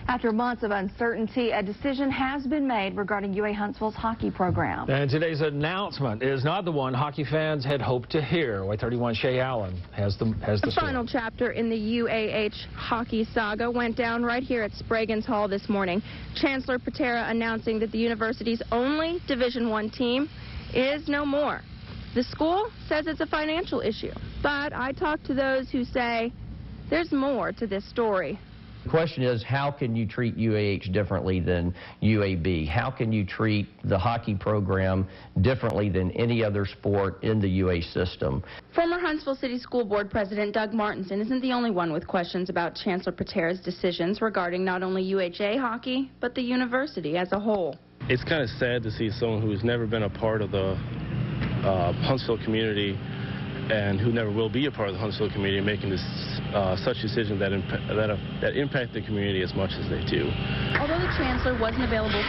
After months of uncertainty, a decision has been made regarding UAHuntsville's hockey program. And today's announcement is not the one hockey fans had hoped to hear. WAAY 31 Shea Allen has the final chapter in the UAH hockey saga went down right here at Spraguin's Hall this morning. Chancellor Patera announcing that the university's only Division I team is no more. The school says it's a financial issue, but I talked to those who say there's more to this story. The question is, how can you treat UAH differently than UAB? How can you treat the hockey program differently than any other sport in the UA system? Former Huntsville City School Board President Doug Martinson isn't the only one with questions about Chancellor Patera's decisions regarding not only UHA hockey, but the university as a whole. It's kind of sad to see someone who's never been a part of the Huntsville community and who never will be a part of the Huntsville community making this such decisions that impact the community as much as they do. Although the Chancellor wasn't available,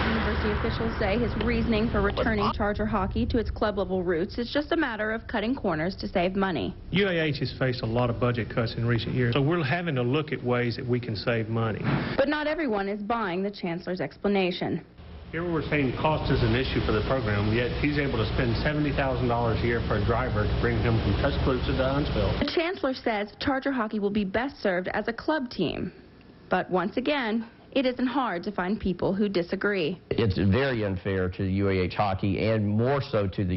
university officials say his reasoning for returning Charger hockey to its club-level roots is just a matter of cutting corners to save money. UAH has faced a lot of budget cuts in recent years, so we're having to look at ways that we can save money. But not everyone is buying the Chancellor's explanation. Here we're saying cost is an issue for the program, yet he's able to spend $70,000 a year for a driver to bring him from Tuscaloosa to Huntsville. The Chancellor says Charger hockey will be best served as a club team. But once again, it isn't hard to find people who disagree. It's very unfair to the UAH hockey and more so to the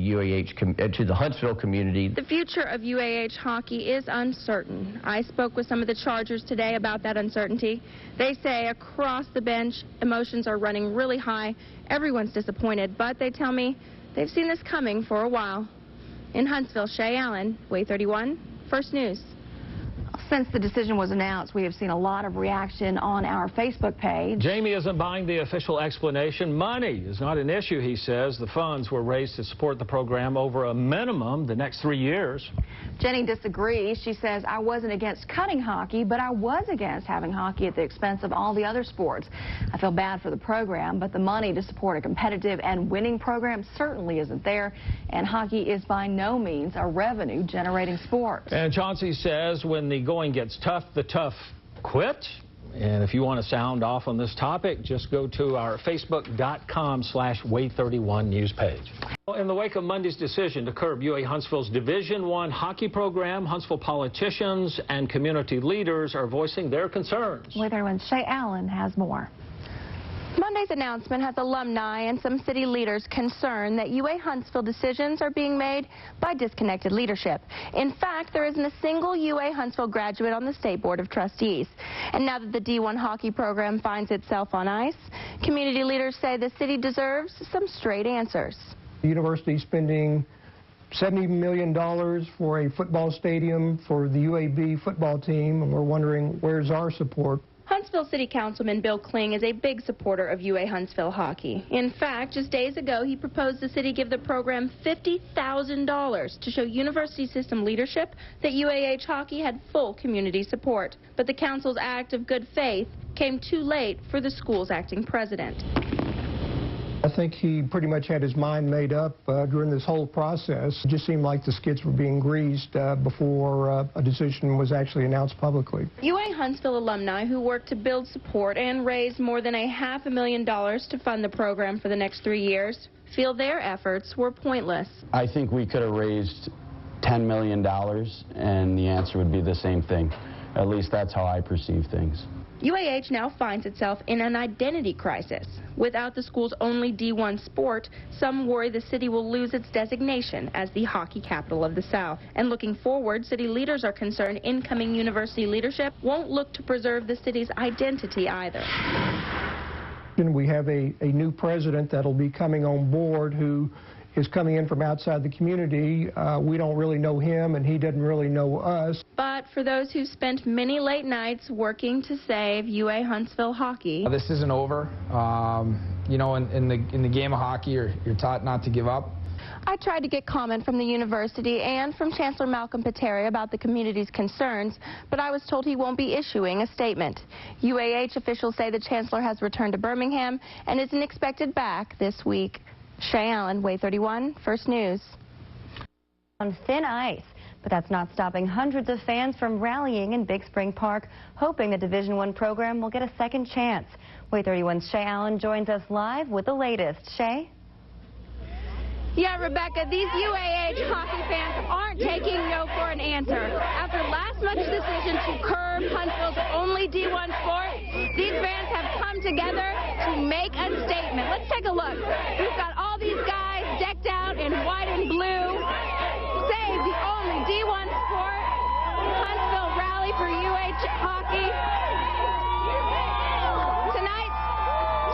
to the Huntsville community. The future of UAH hockey is uncertain. I spoke with some of the Chargers today about that uncertainty. They say across the bench, emotions are running really high. Everyone's disappointed, but they tell me they've seen this coming for a while. In Huntsville, Shea Allen, WAAY 31, First News. Since the decision was announced, we have seen a lot of reaction on our Facebook page. Jamie isn't buying the official explanation. Money is not an issue, he says. The funds were raised to support the program over a minimum the next 3 years. Jenny disagrees. She says, I wasn't against cutting hockey, but I was against having hockey at the expense of all the other sports. I feel bad for the program, but the money to support a competitive and winning program certainly isn't there, and hockey is by no means a revenue-generating sport. And Chauncey says when the going gets tough, the tough quit. And if you want to sound off on this topic, just go to our facebook.com/WAAY31 news page. In the wake of Monday's decision to curb UAHuntsville's Division I hockey program, Huntsville politicians and community leaders are voicing their concerns. WAAY 31's Shea Allen has more. Monday's announcement has alumni and some city leaders concerned that UAHuntsville decisions are being made by disconnected leadership. In fact, there isn't a single UAHuntsville graduate on the State Board of Trustees. And now that the D1 hockey program finds itself on ice, community leaders say the city deserves some straight answers. The university is spending $70 million for a football stadium for the UAB football team, and we're wondering where's our support. Huntsville City Councilman Bill KLING is a big supporter of UAHuntsville hockey. In fact, just days ago, he proposed the city give the program $50,000 to show university system leadership that UAH hockey had full community support. But the council's act of good faith came too late for the school's acting president. I think he pretty much had his mind made up during this whole process. It just seemed like the skids were being greased before a decision was actually announced publicly. UAHuntsville alumni who worked to build support and raise more than $500,000 to fund the program for the next 3 years feel their efforts were pointless. I think we could have raised $10 million and the answer would be the same thing. At least that's how I perceive things. UAH now finds itself in an identity crisis. Without the school's only D1 sport, some worry the city will lose its designation as the hockey capital of the South. And looking forward, city leaders are concerned incoming university leadership won't look to preserve the city's identity either. We have a new president that'll be coming on board who is coming in from outside the community. We don't really know him, and he doesn't really know us. But for those who spent many late nights working to save UAHuntsville hockey, this isn't over. You know, in the game of hockey, you're taught not to give up. I tried to get comment from the university and from Chancellor Malcolm Patera about the community's concerns, but I was told he won't be issuing a statement. UAH officials say the Chancellor has returned to Birmingham and isn't expected back this week. Shea Allen, WAAY 31, First News. On thin ice, But that's not stopping hundreds of fans from rallying in Big Spring Park, hoping the Division I program will get a second chance. WAAY 31's Shea Allen joins us live with the latest. Shea? Yeah, Rebecca, these UAH hockey fans aren't taking no for an answer. After last month's decision to curb Huntsville's only D1 sport, these fans have come together to make a statement. Let's take a look. We've got all these guys decked out in white and blue. Save the only D1 sport. Huntsville rally for UAH hockey.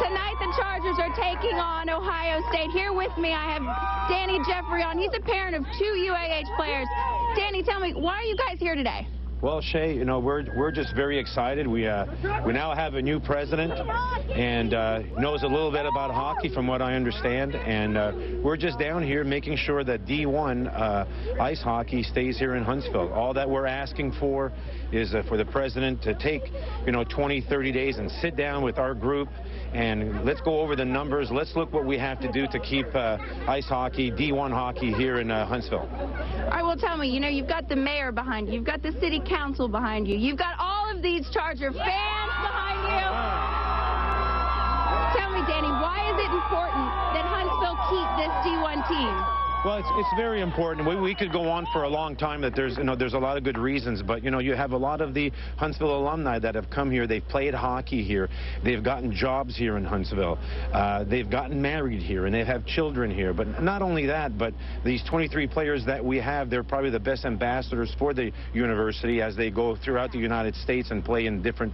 Tonight the Chargers are taking on Ohio State. Here with me I have Danny Jeffrey on. He's a parent of 2 UAH players. Danny, tell me, why are you guys here today? Well, Shea, you know, we're just very excited. We now have a new president and knows a little bit about hockey from what I understand. And we're just down here making sure that D1 ice hockey stays here in Huntsville. All that we're asking for is for the president to take, 20, 30 days and sit down with our group and let's go over the numbers. Let's look what we have to do to keep ice hockey, D1 hockey here in Huntsville. All right, well, tell me, you've got the mayor behind you. You've got the city council behind you. You've got all of these Charger fans behind you. Tell me, Danny, why is it important that Huntsville keep this D1 team? Well, it's very important. We could go on for a long time that there's a lot of good reasons, but you have a lot of the Huntsville alumni that have come here. They've played hockey here. They've gotten jobs here in Huntsville. They've gotten married here and they have children here. But not only that, but these 23 players that we have, they're probably the best ambassadors for the university as they go throughout the United States and play in different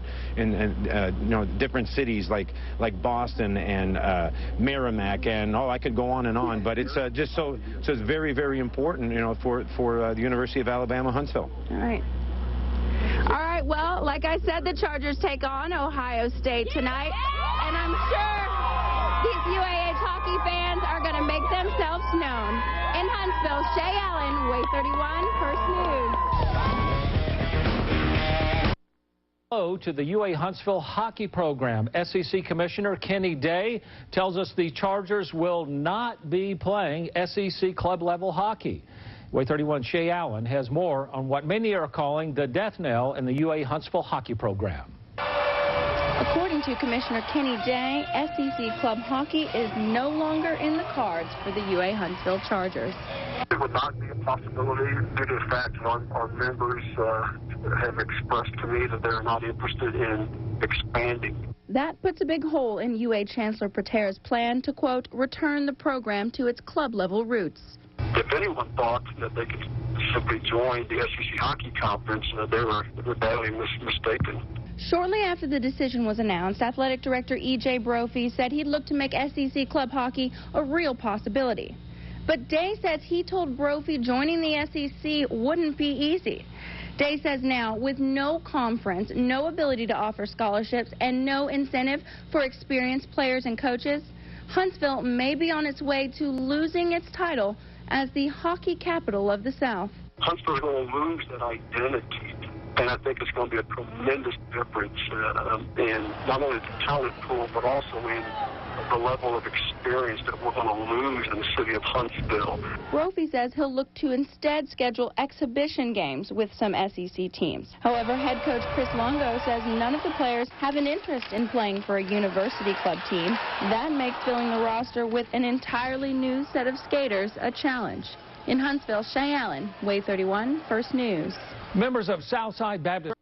different cities like Boston and Merrimack, and I could go on and on. But it's just so it's very, very important, for the University of Alabama, Huntsville. All right, well, like I said, the Chargers take on Ohio State tonight, and I'm sure these UAH hockey fans are going to make themselves known. In Huntsville, Shea Allen, WAAY 31, First News. Hello to the UA Huntsville hockey program. SEC Commissioner Kenny Day tells us the Chargers will not be playing SEC club-level hockey. WAAY 31 Shea Allen has more on what many are calling the death knell in the UA Huntsville hockey program. According to Commissioner Kenny Day, SEC club hockey is no longer in the cards for the UA Huntsville Chargers. It would not be a possibility due to the fact that our members have expressed to me that they're not interested in expanding. That puts a big hole in UA Chancellor Pater's plan to, quote, return the program to its club-level roots. If anyone thought that they could simply join the SEC Hockey Conference, they were badly mistaken. Shortly after the decision was announced, Athletic Director E.J. Brophy said he'd look to make SEC club hockey a real possibility. But Day says he told Brophy joining the SEC wouldn't be easy. Day says now, with no conference, no ability to offer scholarships, and no incentive for experienced players and coaches, Huntsville may be on its way to losing its title as the hockey capital of the South. Huntsville's going to lose that identity, and I think it's going to be a tremendous difference in not only the talent pool, but also in the level of experience that we're going to lose in the city of Huntsville. Brophy says he'll look to instead schedule exhibition games with some SEC teams. However, head coach Chris Longo says none of the players have an interest in playing for a university club team. That makes filling the roster with an entirely new set of skaters a challenge. In Huntsville, Shea Allen, WAAY 31, First News. Members of Southside Baptist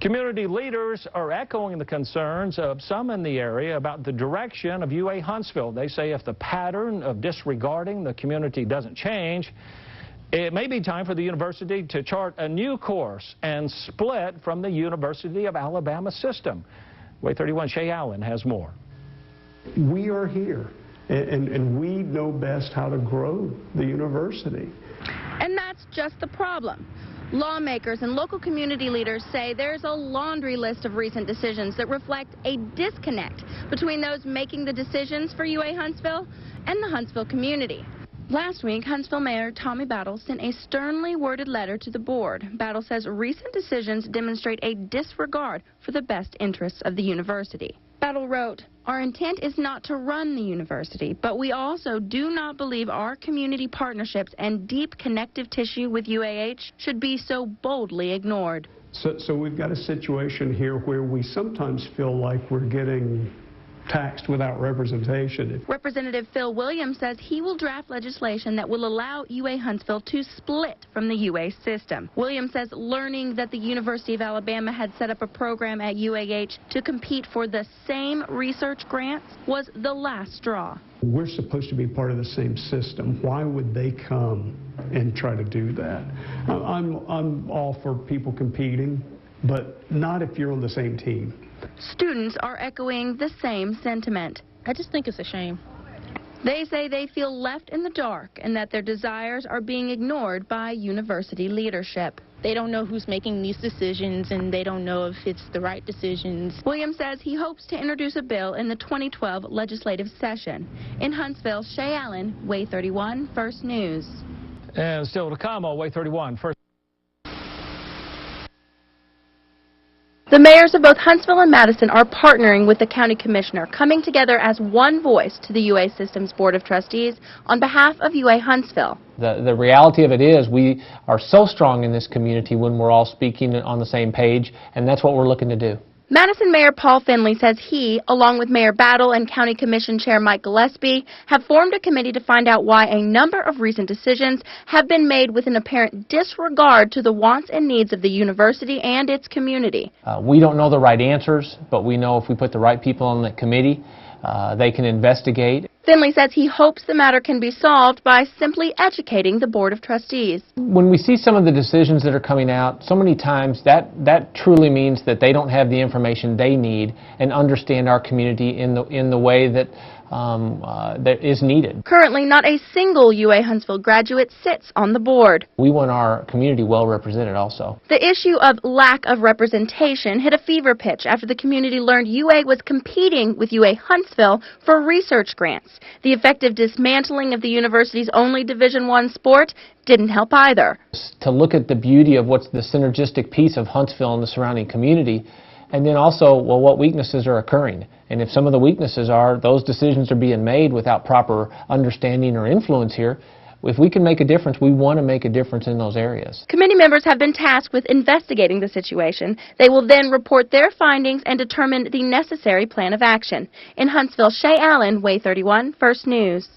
community leaders are echoing the concerns of some in the area about the direction of UA Huntsville. They say if the pattern of disregarding the community doesn't change, it may be time for the university to chart a new course and split from the University of Alabama system. WAAY 31 Shea Allen has more. We are here, and we know best how to grow the university. And that's just the problem. Lawmakers and local community leaders say there's a laundry list of recent decisions that reflect a disconnect between those making the decisions for UA Huntsville and the Huntsville community. Last week, Huntsville Mayor Tommy Battle sent a sternly worded letter to the board. Battle says recent decisions demonstrate a disregard for the best interests of the university. Battle wrote, "Our intent is not to run the university, but we also do not believe our community partnerships and deep connective tissue with UAH should be so boldly ignored." So we've got a situation here where we sometimes feel like we're getting taxed without representation. Representative Phil Williams says he will draft legislation that will allow UA-Huntsville to split from the UA system. Williams says learning that the University of Alabama had set up a program at UAH to compete for the same research grants was the last straw. We're supposed to be part of the same system. Why would they come and try to do that? I'm all for people competing, but not if you're on the same team. Students are echoing the same sentiment. I just think it's a shame. They say they feel left in the dark and that their desires are being ignored by university leadership. They don't know who's making these decisions, and they don't know if it's the right decisions. Williams says he hopes to introduce a bill in the 2012 legislative session. In Huntsville, Shea Allen, WAAY 31, First News. And still to come on WAAY 31, First. The mayors of both Huntsville and Madison are partnering with the county commissioner, coming together as one voice to the UA Systems Board of Trustees on behalf of UA-Huntsville. The reality of it is we are so strong in this community when we're all speaking on the same page, and that's what we're looking to do. Madison Mayor Paul Finley says he, along with Mayor Battle and County Commission Chair Mike Gillespie, have formed a committee to find out why a number of recent decisions have been made with an apparent disregard to the wants and needs of the university and its community. We don't know the right answers, but we know if we put the right people on the committee, they can investigate. Finley says he hopes the matter can be solved by simply educating the Board of Trustees. When we see some of the decisions that are coming out, so many times that truly means that they don't have the information they need and understand our community in the way that that is needed. Currently, not a single UA-Huntsville graduate sits on the board. We want our community well represented also. The issue of lack of representation hit a fever pitch after the community learned UA was competing with UA-Huntsville for research grants. The effective dismantling of the university's only Division I sport didn't help either. To look at the beauty of what's the synergistic piece of Huntsville and the surrounding community, and then also, well, what weaknesses are occurring. And if some of the weaknesses are those decisions are being made without proper understanding or influence here, if we can make a difference, we want to make a difference in those areas. Committee members have been tasked with investigating the situation. They will then report their findings and determine the necessary plan of action. In Huntsville, Shea Allen, WAAY 31, First News.